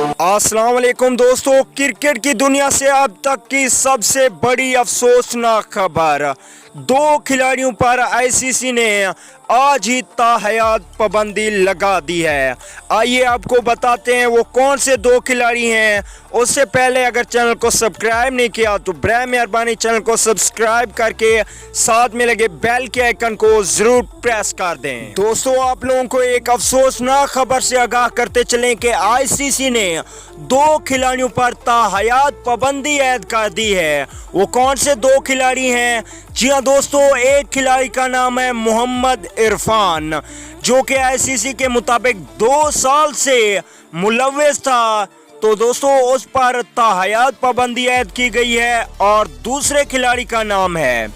अस्सलाम वालेकुम दोस्तों, क्रिकेट की दुनिया से अब तक की सबसे बड़ी अफसोसनाक खबर, दो खिलाड़ियों पर आईसीसी ने आज ही ताहयात पाबंदी लगा दी है। आइए आपको बताते हैं वो कौन से दो खिलाड़ी हैं। उससे पहले अगर चैनल को सब्सक्राइब नहीं किया तो बराए मेहरबानी चैनल को सब्सक्राइब करके साथ में लगे बेल के आइकन को जरूर प्रेस कर दें। दोस्तों, आप लोगों को एक अफसोसनाक खबर से आगाह करते चलें कि आईसीसी ने दो खिलाड़ियों पर ताहयात पाबंदी ऐद कर दी है। वो कौन से दो खिलाड़ी हैं? जी हाँ दोस्तों, एक खिलाड़ी का नाम है मोहम्मद इरफान, जो कि आईसीसी के मुताबिक 2 साल से मुलव्वस था। तो दोस्तों, उस पर ताहयात पाबंदी ऐद की गई है। और दूसरे खिलाड़ी का नाम है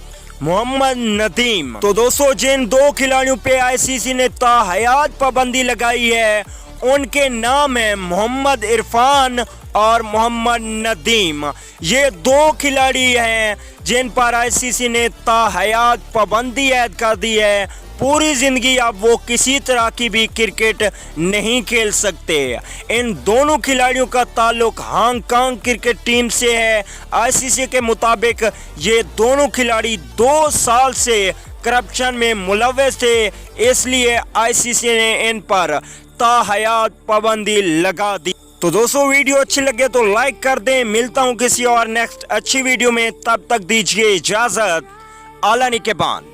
मोहम्मद नदीम। तो दोस्तों, जिन दो खिलाड़ियों पे आईसीसी ने ताहयात पाबंदी लगाई है उनके नाम है मोहम्मद इरफान और मोहम्मद नदीम। ये दो खिलाड़ी हैं जिन पर आईसीसी ने ताहयात पाबंदी ऐद कर दी है। पूरी जिंदगी अब वो किसी तरह की भी क्रिकेट नहीं खेल सकते। इन दोनों खिलाड़ियों का ताल्लुक हांगकांग क्रिकेट टीम से है। आईसीसी के मुताबिक ये दोनों खिलाड़ी 2 साल से करप्शन में मुलव्वस थे, इसलिए आईसीसी ने इन पर ताहयात पाबंदी लगा दी। तो दोस्तों, वीडियो अच्छी लगे तो लाइक कर दें। मिलता हूं किसी और नेक्स्ट अच्छी वीडियो में, तब तक दीजिए इजाजत। आला निगहबान।